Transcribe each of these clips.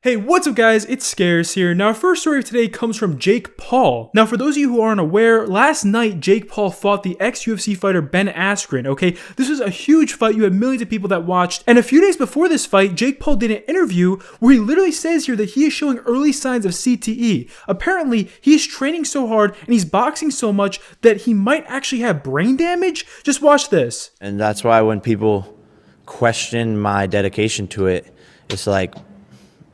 Hey, what's up guys, it's Scares here. Now our first story of today comes from Jake Paul. Now for those of you who aren't aware, last night Jake Paul fought the ex-UFC fighter Ben Askren, okay? This was a huge fight, you had millions of people that watched, and a few days before this fight, Jake Paul did an interview where he literally says here that he is showing early signs of CTE. Apparently, he's training so hard and he's boxing so much that he might actually have brain damage. Just watch this. And that's why when people question my dedication to it, it's like,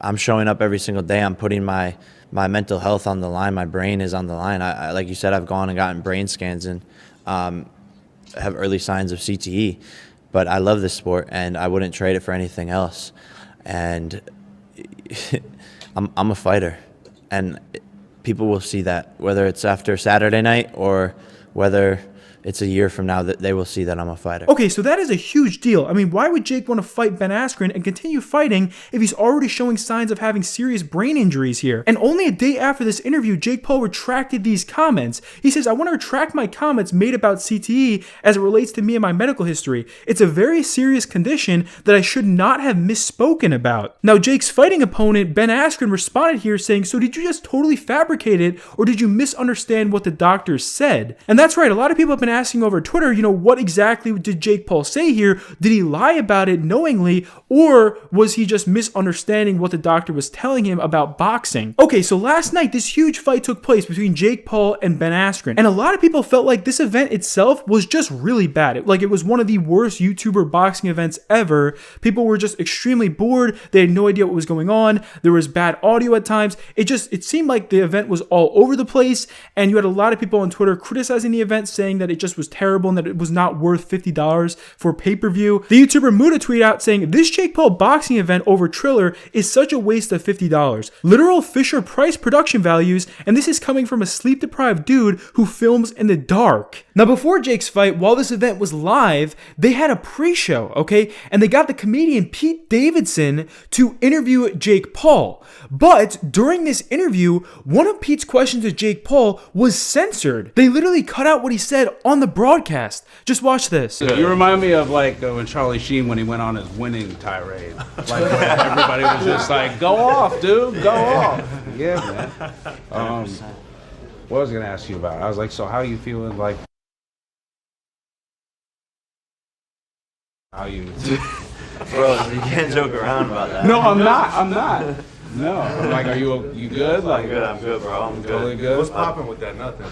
I'm showing up every single day. I'm putting my mental health on the line. My brain is on the line. I like you said, I've gone and gotten brain scans and have early signs of CTE. But I love this sport, and I wouldn't trade it for anything else. And I'm a fighter, and people will see that, whether it's after Saturday night or whether it's a year from now, that they will see that I'm a fighter. Okay, so that is a huge deal. I mean, why would Jake want to fight Ben Askren and continue fighting if he's already showing signs of having serious brain injuries here? And only a day after this interview, Jake Paul retracted these comments. He says, I want to retract my comments made about CTE as it relates to me and my medical history. It's a very serious condition that I should not have misspoken about. Now, Jake's fighting opponent, Ben Askren, responded here saying, so did you just totally fabricate it, or did you misunderstand what the doctors said? And that's right, a lot of people have been asking over Twitter, what exactly did Jake Paul say here? Did he lie about it knowingly, or was he just misunderstanding what the doctor was telling him about boxing? Okay, so last night this huge fight took place between Jake Paul and Ben Askren, and a lot of people felt like this event itself was just really bad. It was one of the worst YouTuber boxing events ever. People were just extremely bored. They had no idea what was going on. There was bad audio at times. It seemed like the event was all over the place, and you had a lot of people on Twitter criticizing the event, saying that it just was terrible and that it was not worth $50 for pay-per-view. The YouTuber Muda tweeted out saying, this Jake Paul boxing event over Triller is such a waste of $50. Literal Fisher Price production values, and this is coming from a sleep-deprived dude who films in the dark. Now before Jake's fight, while this event was live, they had a pre-show, okay? And they got the comedian Pete Davidson to interview Jake Paul. But during this interview, one of Pete's questions to Jake Paul was censored. They literally cut out what he said on the broadcast. Just watch this. You remind me of when Charlie Sheen, when he went on his winning tirade. Everybody was just like, go off, dude, go off. Yeah, man. What was I going to ask you about? I was like, so how are you feeling how you... Bro, you can't joke around about that. No, I'm not. No. I'm like, you good? I'm good, bro. I'm good. Really good? What's popping with that? Nothing.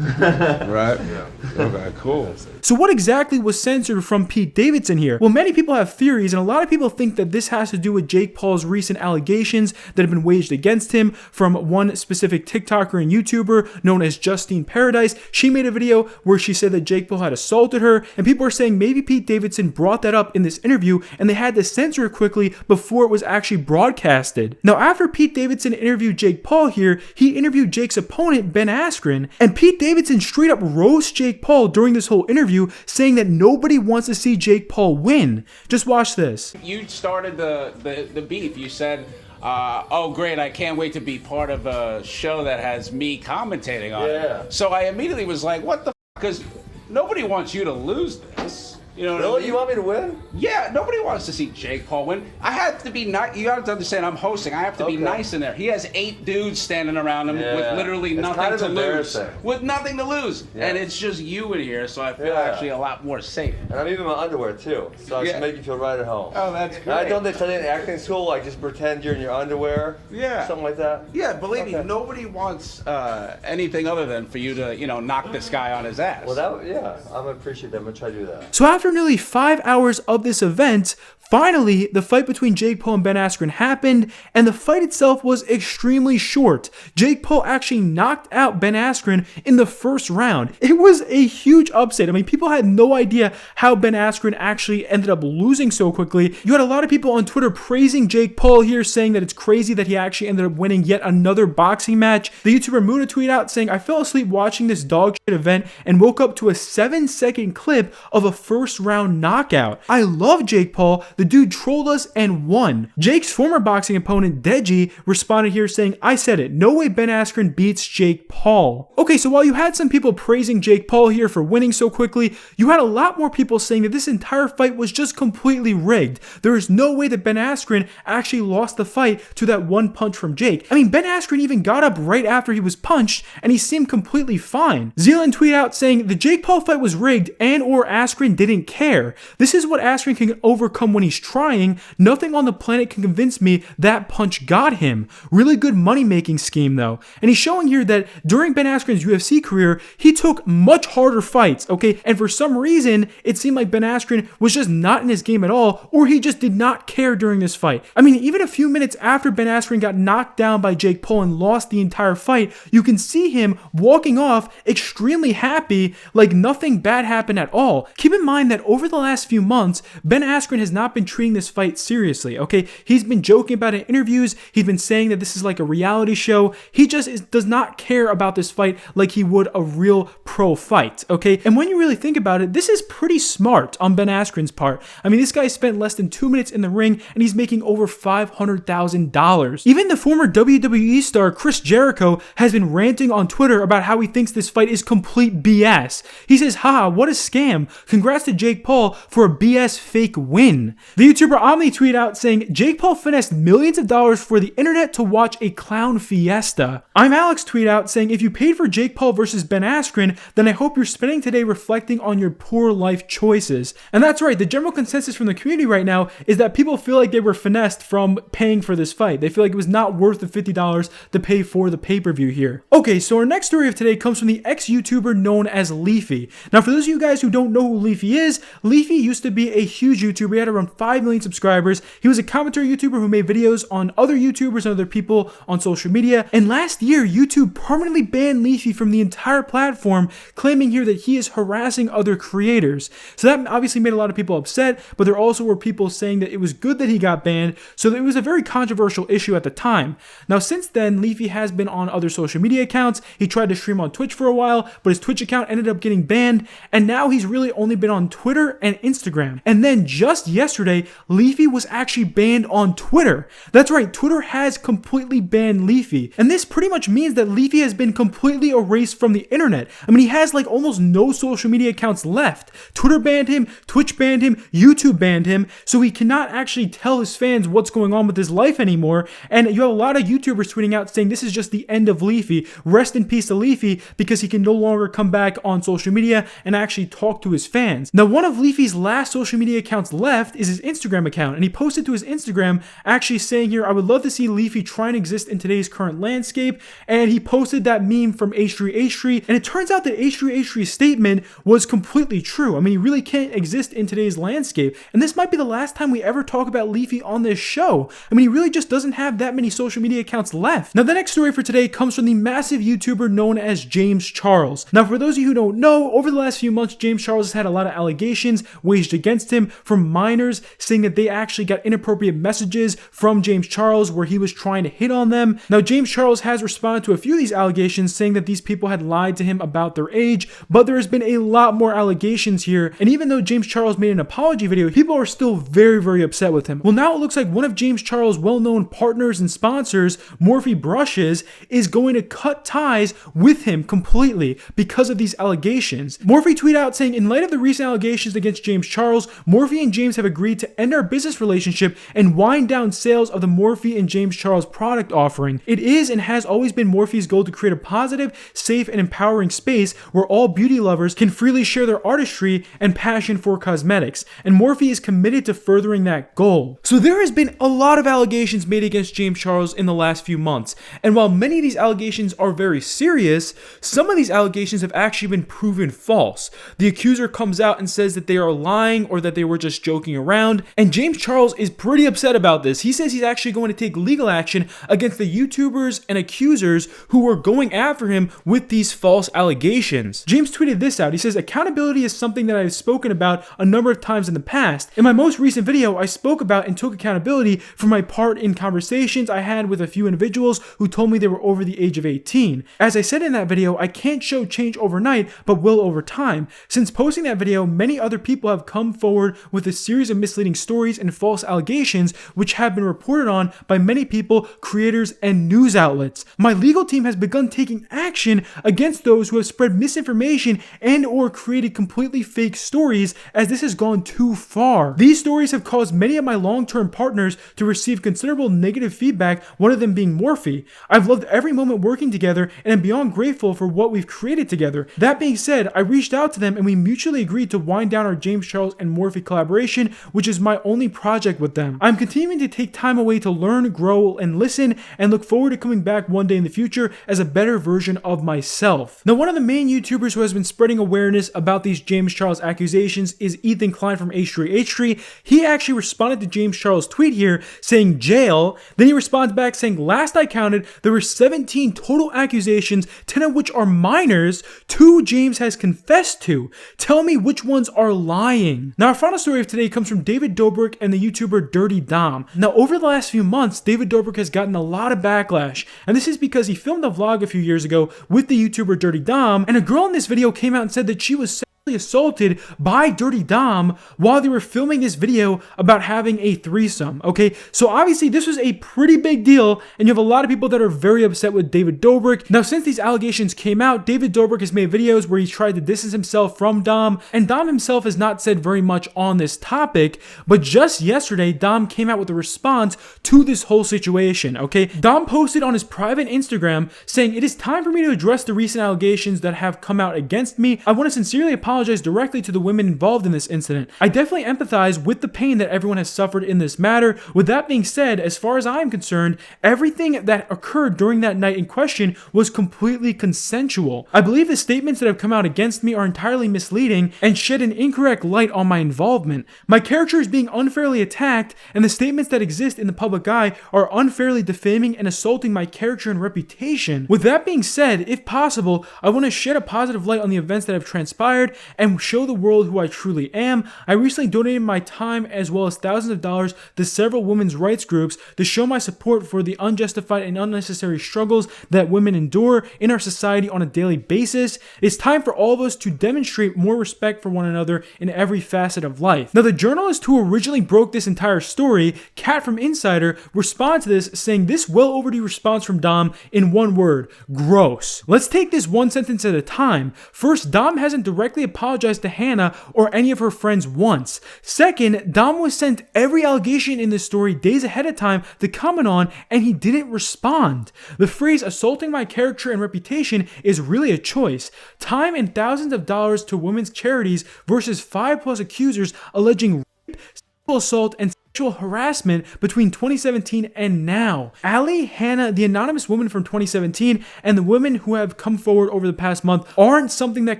Right? Yeah. Okay, cool. So what exactly was censored from Pete Davidson here? Well, many people have theories, and a lot of people think that this has to do with Jake Paul's recent allegations that have been waged against him from one specific TikToker and YouTuber known as Justine Paradise. She made a video where she said that Jake Paul had assaulted her, and people are saying maybe Pete Davidson brought that up in this interview and they had to censor it quickly before it was actually broadcasted. Now, after Pete Davidson interviewed Jake Paul here, he interviewed Jake's opponent, Ben Askren, and Pete Davidson straight up roast Jake Paul during this whole interview, saying that nobody wants to see Jake Paul win. Just watch this. You started the beef. You said, oh great, I can't wait to be part of a show that has me commentating on it. So I immediately was like, what the f? Because nobody wants you to lose this. You know what I mean? You want me to win? Yeah, nobody wants to see Jake Paul win. I have to be nice. You have to understand, I'm hosting. I have to be nice in there. He has 8 dudes standing around him with literally nothing to lose. With nothing to lose. Yeah. And it's just you in here, so I feel actually a lot more safe. And I'm even in my underwear too, so I just make you feel right at home. Oh, that's great. I don't they study in acting school, just pretend you're in your underwear? Yeah. Something like that? Yeah, believe me, nobody wants anything other than for you to, knock this guy on his ass. Well, I'm gonna appreciate that. I'm gonna try to do that. So after nearly 5 hours of this event, finally, the fight between Jake Paul and Ben Askren happened, and the fight itself was extremely short. Jake Paul actually knocked out Ben Askren in the first round. It was a huge upset. I mean, people had no idea how Ben Askren actually ended up losing so quickly. You had a lot of people on Twitter praising Jake Paul here, saying that it's crazy that he actually ended up winning yet another boxing match. The YouTuber Muda tweeted out saying, I fell asleep watching this dog shit event and woke up to a 7-second clip of a first round knockout. I love Jake Paul. The dude trolled us and won. Jake's former boxing opponent, Deji, responded here saying, I said it, no way Ben Askren beats Jake Paul. Okay, so while you had some people praising Jake Paul here for winning so quickly, you had a lot more people saying that this entire fight was just completely rigged. There is no way that Ben Askren actually lost the fight to that one punch from Jake. I mean, Ben Askren even got up right after he was punched, and he seemed completely fine. Zealand tweeted out saying, the Jake Paul fight was rigged and or Askren didn't care. This is what Askren can overcome when he's trying. Nothing on the planet can convince me that punch got him. Really good money-making scheme though. And he's showing here that during Ben Askren's UFC career, he took much harder fights, okay? And for some reason, it seemed like Ben Askren was just not in his game at all, or he just did not care during this fight. I mean, even a few minutes after Ben Askren got knocked down by Jake Paul and lost the entire fight, you can see him walking off extremely happy, like nothing bad happened at all. Keep in mind that over the last few months, Ben Askren has not been treating this fight seriously, okay? He's been joking about it in interviews. He's been saying that this is like a reality show. He just does not care about this fight like he would a real pro fight, okay? And when you really think about it, this is pretty smart on Ben Askren's part. I mean, this guy spent less than 2 minutes in the ring and he's making over $500,000. Even the former WWE star Chris Jericho has been ranting on Twitter about how he thinks this fight is complete BS. He says, haha, what a scam. Congrats to Jake Paul for a BS fake win. The YouTuber Omni tweeted out saying, Jake Paul finessed millions of dollars for the internet to watch a clown fiesta. I'm Alex tweeted out saying, if you paid for Jake Paul versus Ben Askren, then I hope you're spending today reflecting on your poor life choices. And that's right, the general consensus from the community right now is that people feel like they were finessed from paying for this fight. They feel like it was not worth the $50 to pay for the pay-per-view here. Okay, so our next story of today comes from the ex-YouTuber known as Leafy. Now, for those of you guys who don't know who Leafy is, Leafy used to be a huge YouTuber. He had around 5 million subscribers. He was a commentary YouTuber who made videos on other YouTubers and other people on social media. And last year, YouTube permanently banned Leafy from the entire platform, claiming here that he is harassing other creators. So that obviously made a lot of people upset, but there also were people saying that it was good that he got banned, so it was a very controversial issue at the time. Now, since then, Leafy has been on other social media accounts. He tried to stream on Twitch for a while, but his Twitch account ended up getting banned, and now he's really only been on Twitter and Instagram. And then just yesterday, Leafy was actually banned on Twitter. That's right, Twitter has completely banned Leafy. And this pretty much means that Leafy has been completely erased from the internet. I mean, he has like almost no social media accounts left. Twitter banned him, Twitch banned him, YouTube banned him, so he cannot actually tell his fans what's going on with his life anymore. And you have a lot of YouTubers tweeting out saying this is just the end of Leafy. Rest in peace to Leafy, because he can no longer come back on social media and actually talk to his fans. Now, one of Leafy's last social media accounts left is his Instagram account, and he posted to his Instagram actually saying here, I would love to see Leafy try and exist in today's current landscape. And he posted that meme from H3H3, and it turns out that H3H3's statement was completely true. I mean, he really can't exist in today's landscape, and this might be the last time we ever talk about Leafy on this show. I mean, he really just doesn't have that many social media accounts left. Now, the next story for today comes from the massive YouTuber known as James Charles. Now, for those of you who don't know, over the last few months, James Charles has had a lot of allegations waged against him from minors, saying that they actually got inappropriate messages from James Charles where he was trying to hit on them. Now, James Charles has responded to a few of these allegations, saying that these people had lied to him about their age, but there has been a lot more allegations here. And even though James Charles made an apology video, people are still very, very upset with him. Well, now it looks like one of James Charles' well-known partners and sponsors, Morphe Brushes, is going to cut ties with him completely because of these allegations. Morphe tweeted out saying, in light of the recent allegations against James Charles, Morphe and James have agreed to end our business relationship and wind down sales of the Morphe and James Charles product offering. It is and has always been Morphe's goal to create a positive, safe, and empowering space where all beauty lovers can freely share their artistry and passion for cosmetics, and Morphe is committed to furthering that goal. So there has been a lot of allegations made against James Charles in the last few months, and while many of these allegations are very serious, some of these allegations have actually been proven false. The accuser comes out and says that they are lying or that they were just joking around, and James Charles is pretty upset about this. He says he's actually going to take legal action against the YouTubers and accusers who were going after him with these false allegations. James tweeted this out. He says, accountability is something that I've spoken about a number of times in the past. In my most recent video, I spoke about and took accountability for my part in conversations I had with a few individuals who told me they were over the age of 18. As I said in that video, I can't show change overnight, but will over time. Since posting that video, many other people have come forward with a series of misleading stories and false allegations which have been reported on by many people, creators, and news outlets. My legal team has begun taking action against those who have spread misinformation and or created completely fake stories, as this has gone too far. These stories have caused many of my long-term partners to receive considerable negative feedback, one of them being Morphe. I've loved every moment working together and am beyond grateful for what we've created together. That being said, I reached out to them and we mutually agreed to wind down our James Charles and Morphe collaboration, which is my only project with them. I'm continuing to take time away to learn, grow, and listen, and look forward to coming back one day in the future as a better version of myself. Now, one of the main YouTubers who has been spreading awareness about these James Charles accusations is Ethan Klein from H3H3. He actually responded to James Charles' tweet here saying jail. Then he responds back saying, last I counted, there were 17 total accusations, 10 of which are minors, 2 James has confessed to. Tell me which ones are lying. Now, our final story of today comes from David Dobrik and the YouTuber Dirty Dom. Now, over the last few months, David Dobrik has gotten a lot of backlash, and this is because he filmed a vlog a few years ago with the YouTuber Dirty Dom, and a girl in this video came out and said that she was sexually assaulted by Dirty Dom while they were filming this video about having a threesome. Okay, so obviously this was a pretty big deal, and you have a lot of people that are very upset with David Dobrik. Now, since these allegations came out, David Dobrik has made videos where he tried to distance himself from Dom, and Dom himself has not said very much on this topic, but just yesterday, Dom came out with a response to this whole situation. Okay, Dom posted on his private Instagram saying, "It is time for me to address the recent allegations that have come out against me. I want to sincerely apologize directly to the women involved in this incident. I definitely empathize with the pain that everyone has suffered in this matter. With that being said, as far as I am concerned, everything that occurred during that night in question was completely consensual. I believe the statements that have come out against me are entirely misleading and shed an incorrect light on my involvement. My character is being unfairly attacked, and the statements that exist in the public eye are unfairly defaming and assaulting my character and reputation. With that being said, if possible, I want to shed a positive light on the events that have transpired and show the world who I truly am. I recently donated my time as well as thousands of dollars to several women's rights groups to show my support for the unjustified and unnecessary struggles that women endure in our society on a daily basis. It's time for all of us to demonstrate more respect for one another in every facet of life." Now, the journalist who originally broke this entire story, Kat from Insider, responded to this saying this well overdue response from Dom in one word: gross. Let's take this one sentence at a time. First, Dom hasn't directly apologized to Hannah or any of her friends once. Second, Dom was sent every allegation in this story days ahead of time to comment on, and he didn't respond. The phrase assaulting my character and reputation is really a choice. Time and thousands of dollars to women's charities versus 5+ accusers alleging rape, sexual assault, and sexual harassment between 2017 and now. Allie, Hannah, the anonymous woman from 2017, and the women who have come forward over the past month aren't something that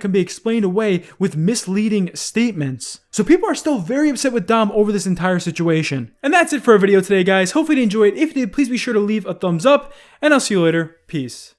can be explained away with misleading statements. So people are still very upset with Dom over this entire situation. And that's it for our video today, guys. Hopefully you enjoyed. If you did, please be sure to leave a thumbs up, and I'll see you later. Peace.